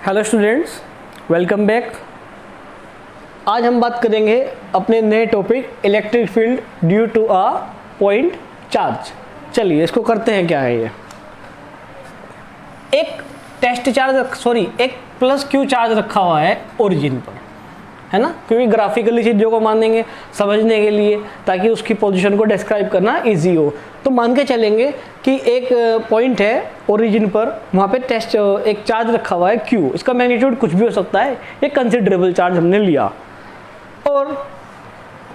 Hello students, welcome back. आज हम बात करेंगे अपने नए topic electric field due to a point charge. चलिए इसको करते हैं। क्या है ये? एक टेस्ट चार्ज एक प्लस क्यू चार्ज रखा हुआ है ओरिजिन पर, है ना, क्योंकि ग्राफिकली चीज़ों को मानेंगे समझने के लिए, ताकि उसकी पोजीशन को डिस्क्राइब करना इजी हो। तो मान के चलेंगे कि एक पॉइंट है ओरिजिन पर, वहाँ पे टेस्ट एक चार्ज रखा हुआ है क्यू। इसका मैग्नीट्यूड कुछ भी हो सकता है, ये कंसिडरेबल चार्ज हमने लिया। और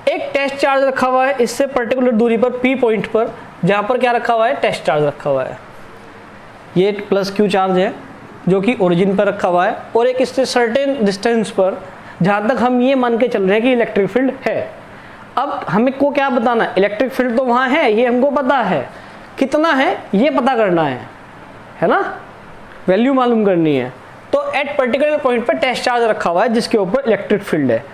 एक टेस्ट चार्ज रखा हुआ है इससे पर्टिकुलर दूरी पर पी पॉइंट पर, जहाँ पर क्या रखा हुआ है, टेस्ट चार्ज रखा हुआ है। ये एक प्लस क्यू चार्ज है जो कि ओरिजिन पर रखा हुआ है, और एक इससे सर्टेन डिस्टेंस पर, जहाँ तक हम ये मान के चल रहे हैं कि इलेक्ट्रिक फील्ड है। अब हमें को क्या बताना है? इलेक्ट्रिक फील्ड तो वहाँ है, ये हमको पता है, कितना है ये पता करना है ना, वैल्यू मालूम करनी है। तो एट पर्टिकुलर पॉइंट पर टेस्ट चार्ज रखा हुआ है जिसके ऊपर इलेक्ट्रिक फील्ड है।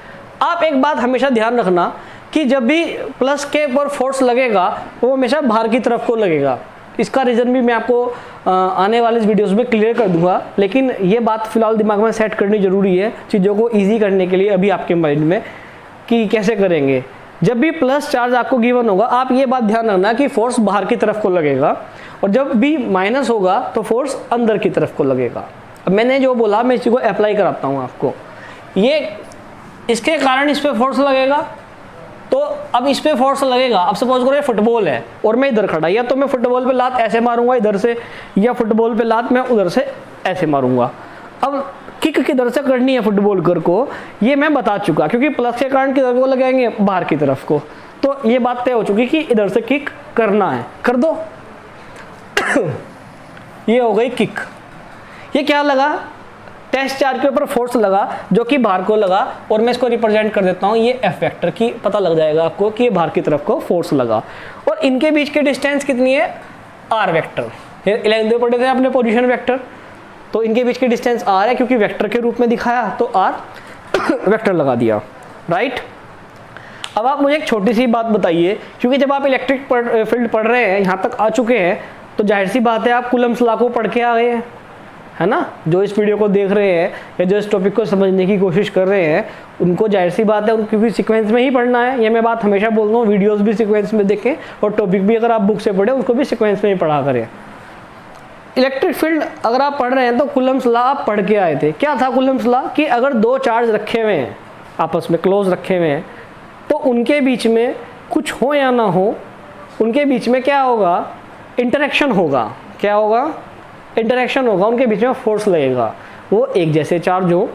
आप एक बात हमेशा ध्यान रखना कि जब भी प्लस के पर फोर्स लगेगा वो हमेशा बाहर की तरफ को लगेगा। इसका रीज़न भी मैं आपको आने वाले वीडियोस में क्लियर कर दूंगा, लेकिन ये बात फिलहाल दिमाग में सेट करनी ज़रूरी है चीज़ों को इजी करने के लिए अभी आपके माइंड में कि कैसे करेंगे। जब भी प्लस चार्ज आपको गिवन होगा, आप ये बात ध्यान रखना कि फोर्स बाहर की तरफ को लगेगा, और जब भी माइनस होगा तो फोर्स अंदर की तरफ को लगेगा। अब मैंने जो बोला मैं इसी को अप्लाई कराता हूँ आपको। ये इसके कारण इस पर फोर्स लगेगा, तो अब इस पे फोर्स लगेगा। अब सपोज करो ये फुटबॉल है और मैं इधर खड़ा, या तो मैं फुटबॉल पे लात ऐसे मारूंगा इधर से, या फुटबॉल पे लात मैं उधर से ऐसे मारूंगा। अब किक किधर से करनी है फुटबॉल कर को, ये मैं बता चुका, क्योंकि प्लस के कारण किधर को लगाएंगे, बाहर की तरफ को। तो ये बात तय हो चुकी कि इधर से किक करना है, कर दो। ये हो गई किक। ये क्या लगा? टेस्ट चार्ज के ऊपर फोर्स लगा जो कि बाहर को लगा, और मैं इसको रिप्रेजेंट कर देता हूँ ये एफ वेक्टर की, पता लग जाएगा आपको कि ये बाहर की तरफ को फोर्स लगा। और इनके बीच की डिस्टेंस कितनी है? Are vector. 11th में पढ़े थे आपने पोजीशन वेक्टर, तो इनके बीच की डिस्टेंस आर है, क्योंकि वेक्टर के रूप में दिखाया तो आर वेक्टर लगा दिया, राइट। अब आप मुझे एक छोटी सी बात बताइए, क्योंकि जब आप इलेक्ट्रिक फील्ड पढ़ रहे हैं, यहाँ तक आ चुके हैं, तो जाहिर सी बात है आप कूलम्ब्स लॉ को पढ़ के आ गए हैं, है ना। जो इस वीडियो को देख रहे हैं या जो इस टॉपिक को समझने की कोशिश कर रहे हैं, उनको जाहिर सी बात है उनको भी सीक्वेंस में ही पढ़ना है। ये मैं बात हमेशा बोलता हूँ, वीडियोस भी सीक्वेंस में देखें और टॉपिक भी अगर आप बुक से पढ़ें उसको भी सीक्वेंस में ही पढ़ा करें। इलेक्ट्रिक फील्ड अगर आप पढ़ रहे हैं तो कूलम्ब्स लॉ आप पढ़ के आए थे। क्या था कूलम्ब्स लॉ? कि अगर दो चार्ज रखे हुए हैं, आपस में क्लोज रखे हुए हैं, तो उनके बीच में कुछ हो या ना हो, उनके बीच में क्या होगा? इंटरेक्शन होगा। क्या होगा? इंटरेक्शन होगा, उनके बीच में फोर्स लगेगा। वो एक जैसे चार्ज हो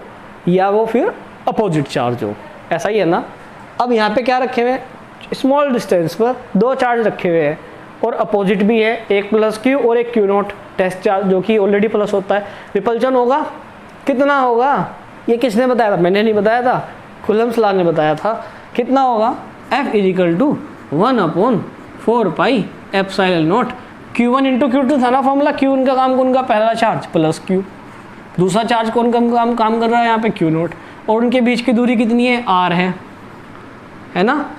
या वो फिर अपोजिट चार्ज हो, ऐसा ही है ना। अब यहाँ पे क्या रखे हुए हैं? स्मॉल डिस्टेंस पर दो चार्ज रखे हुए हैं, और अपोजिट भी है, एक प्लस क्यू और एक क्यू नॉट टेस्ट चार्ज, जो कि ऑलरेडी प्लस होता है। रिपल्शन होगा, कितना होगा? ये किसने बताया था? मैंने नहीं बताया था, कूलम्ब्स लॉ ने बताया था। कितना होगा? F = 1/4 pi epsilon naught Q1 × Q2 था ना फॉर्मूला। Q उनका काम, उनका पहला चार्ज प्लस Q, दूसरा चार्ज कौन काम कर रहा है यहाँ पे? Q नॉट, और उनके बीच की दूरी कितनी है? R है ना,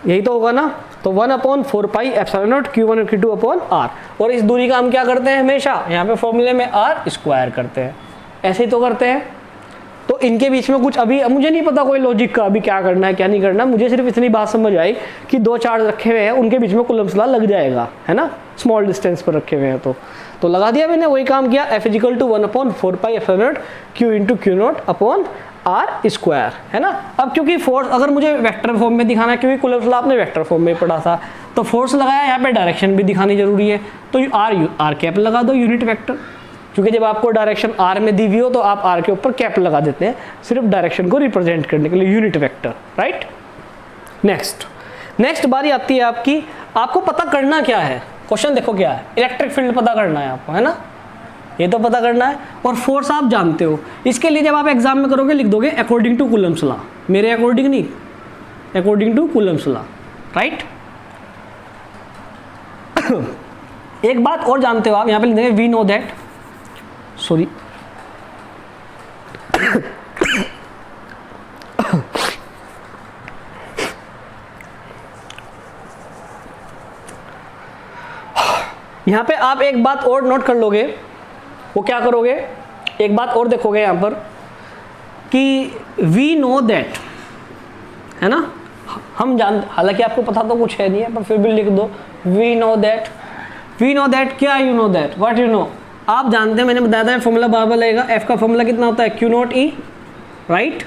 यही तो होगा ना। तो 1/4 पाई एप्सिलॉन नॉट Q1 और Q2/R, और इस दूरी का हम क्या करते हैं हमेशा? यहाँ पे फॉर्मूले में R² करते हैं, ऐसे ही तो करते हैं। तो इनके बीच में कुछ, अभी मुझे नहीं पता कोई लॉजिक का अभी क्या करना है क्या नहीं करना, मुझे सिर्फ इतनी बात समझ आई कि दो चार्ज रखे हुए हैं, उनके बीच में कूलम्ब्स लॉ लग जाएगा, है ना, स्मॉल डिस्टेंस पर रखे हुए हैं। तो लगा दिया मैंने, वही काम किया। F = 1/4 pi epsilon naught Q × Q0/R², है ना। अब क्योंकि फोर्स अगर मुझे वेक्टर फॉर्म में दिखाना है, क्योंकि कूलम्ब्स लॉ आपने वेक्टर फॉर्म में पढ़ा था, तो फोर्स लगाया, यहाँ पे डायरेक्शन भी दिखानी जरूरी है, तो R कैप लगा दो, यूनिट वेक्टर। क्योंकि जब आपको डायरेक्शन R में दी हुई हो तो आप R के ऊपर कैप लगा देते हैं, सिर्फ डायरेक्शन को रिप्रेजेंट करने के लिए, यूनिट वेक्टर, राइट। नेक्स्ट बारी आती है आपकी, आपको पता करना क्या है। क्वेश्चन देखो क्या है, इलेक्ट्रिक फील्ड पता करना है आपको, है ना, ये तो पता करना है। और फोर्स आप जानते हो, इसके लिए जब आप एग्जाम में करोगे लिख दोगे अकॉर्डिंग टू कूलम्ब्स लॉ, मेरे अकॉर्डिंग नहीं, according to Coulomb's law, right. एक बात और जानते हो आप, यहाँ पे लिख देंगे वी नो दैट, सॉरी यहाँ पे आप एक बात और नोट कर लोगे, वो क्या करोगे? एक बात और देखोगे यहाँ पर कि वी नो दैट, है ना, हम जान, हालांकि आपको पता तो कुछ है नहीं है पर फिर भी लिख दो we know that. We know that क्या, you know that, what you know, आप जानते हैं, मैंने बताया था फॉर्मूला बार बार लगेगा। एफ का फॉर्मूला कितना होता है, क्यू नॉट ई, राइट।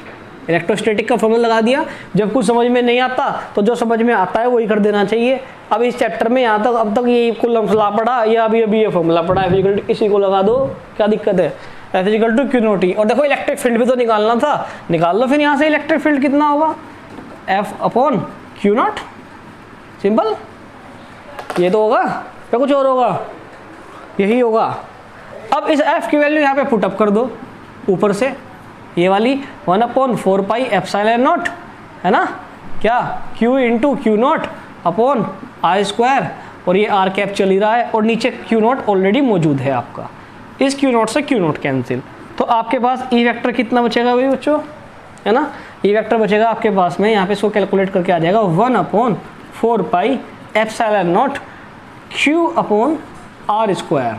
इलेक्ट्रोस्टैटिक का फॉर्मूला लगा दिया। जब कुछ समझ में नहीं आता तो जो समझ में आता है वही कर देना चाहिए। अब इस चैप्टर में यहाँ तक अब तक ये कूलम्ब लॉ पढ़ा या अभी ये फॉर्मूला पढ़ा, F इक्वल टू इसी को लगा दो, क्या दिक्कत है, F equal to q naught E. और देखो इलेक्ट्रिक फील्ड भी तो निकालना था, निकाल लो फिर यहाँ से इलेक्ट्रिक फील्ड कितना होगा, F upon Q not, simple. ये तो होगा या कुछ और होगा, यही होगा। अब इस F की वैल्यू यहाँ पे पुटअप कर दो ऊपर से, ये वाली 1/4 पाई एप्सिलॉन नॉट, है ना, क्या Q into Q not upon I square, और ये आर कैप चल ही रहा है और नीचे क्यू नॉट ऑलरेडी मौजूद है आपका। इस क्यू नॉट से क्यू नॉट कैंसिल, तो आपके पास ई वेक्टर कितना बचेगा भाई बच्चों, है ना, ई वेक्टर बचेगा आपके पास में, यहाँ पे इसको कैलकुलेट करके आ जाएगा 1/4 pi epsilon naught Q upon r square,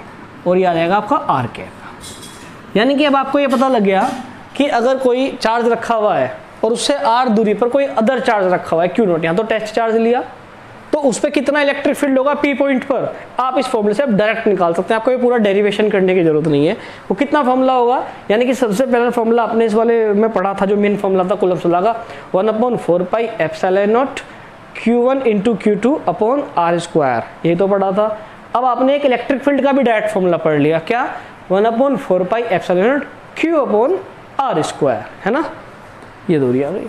और ये आ जाएगा आपका आर कैप। यानी कि अब आपको ये पता लग गया कि अगर कोई चार्ज रखा हुआ है और उससे आर दूरी पर कोई अदर चार्ज रखा हुआ है, क्यू नॉट, यहाँ तो टेस्ट चार्ज लिया, तो उस पर कितना इलेक्ट्रिक फील्ड होगा पी पॉइंट पर, आप इस फॉर्मूले से आप डायरेक्ट निकाल सकते हैं, आपको ये पूरा डेरिवेशन करने की जरूरत नहीं है। वो कितना फॉर्मूला होगा, यानी कि सबसे पहला फॉर्मूला आपने इस वाले में पढ़ा था, जो मेन फॉर्मूला था कूलम्ब लॉ का, 1/4 pi epsilon naught Q1 into Q2 upon r square, ये तो पढ़ा था। अब आपने एक इलेक्ट्रिक फील्ड का भी डायरेक्ट फॉर्मूला पढ़ लिया, क्या, 1/4 pi epsilon naught Q upon r square, है ना, ये दूरी आ गई,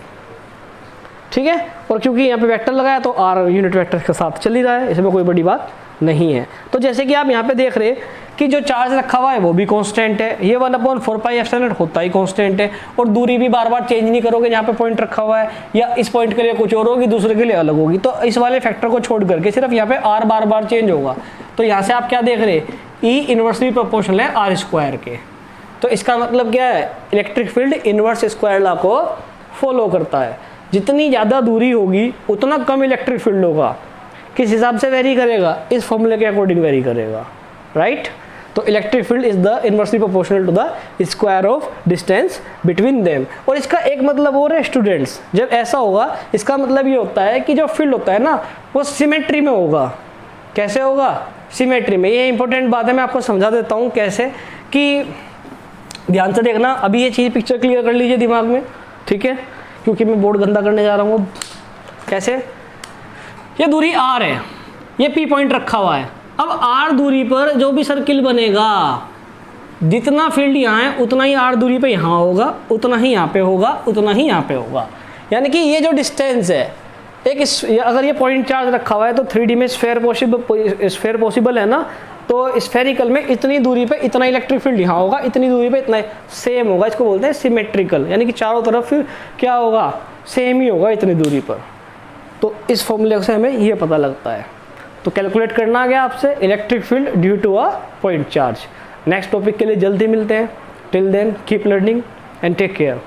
ठीक है। और क्योंकि यहाँ पे वेक्टर लगाया तो आर यूनिट वेक्टर के साथ चल ही रहा है, इसमें कोई बड़ी बात नहीं है। तो जैसे कि आप यहाँ पे देख रहे कि जो चार्ज रखा हुआ है वो भी कांस्टेंट है, ये 1/4 पाई एप्सिलॉन होता ही कांस्टेंट है, और दूरी भी बार बार चेंज नहीं करोगे, यहाँ पे पॉइंट रखा हुआ है, या इस पॉइंट के लिए कुछ और होगी, दूसरे के लिए अलग होगी, तो इस वाले फैक्टर को छोड़ करके सिर्फ यहाँ पे आर बार बार चेंज होगा। तो यहाँ से आप क्या देख रहे, ई इनवर्सली प्रोपोर्शनल है आर स्क्वायर के, तो इसका मतलब क्या है, electric field inverse square law को फॉलो करता है। जितनी ज़्यादा दूरी होगी उतना कम इलेक्ट्रिक फील्ड होगा। किस हिसाब से वेरी करेगा, इस फॉर्मूले के अकॉर्डिंग वेरी करेगा, राइट। तो electric field is the inversely proportional to the square of distance between them. और इसका एक मतलब और है स्टूडेंट्स, जब ऐसा होगा इसका मतलब ये होता है कि जो फील्ड होता है ना वो सिमेट्री में होगा। कैसे होगा, सिमेट्री में। ये इंपॉर्टेंट बात है, मैं आपको समझा देता हूँ कैसे, कि ध्यान से देखना, अभी ये चीज़ पिक्चर क्लियर कर लीजिए दिमाग में, ठीक है, क्योंकि मैं बोर्ड गंदा करने जा रहा हूँ। कैसे, ये दूरी r है, ये P पॉइंट रखा हुआ है। अब r दूरी पर जो भी सर्किल बनेगा, जितना फील्ड यहाँ है उतना ही r दूरी पे यहाँ होगा, उतना ही यहाँ पे होगा, उतना ही यहाँ पे होगा। यानी कि ये जो डिस्टेंस है, अगर ये पॉइंट चार्ज रखा हुआ है तो 3D में स्फेयर पॉसिबल है ना, तो स्फेरिकल में इतनी दूरी पे इतना इलेक्ट्रिक फील्ड यहाँ होगा, इतनी दूरी पे इतना सेम होगा, इसको बोलते हैं सिमेट्रिकल, यानी कि चारों तरफ क्या होगा, सेम ही होगा इतनी दूरी पर। तो इस फॉर्मूले से हमें ये पता लगता है। तो कैलकुलेट करना आ गया आपसे electric field due to a point charge. Next topic के लिए जल्दी मिलते हैं, till then keep learning and take care.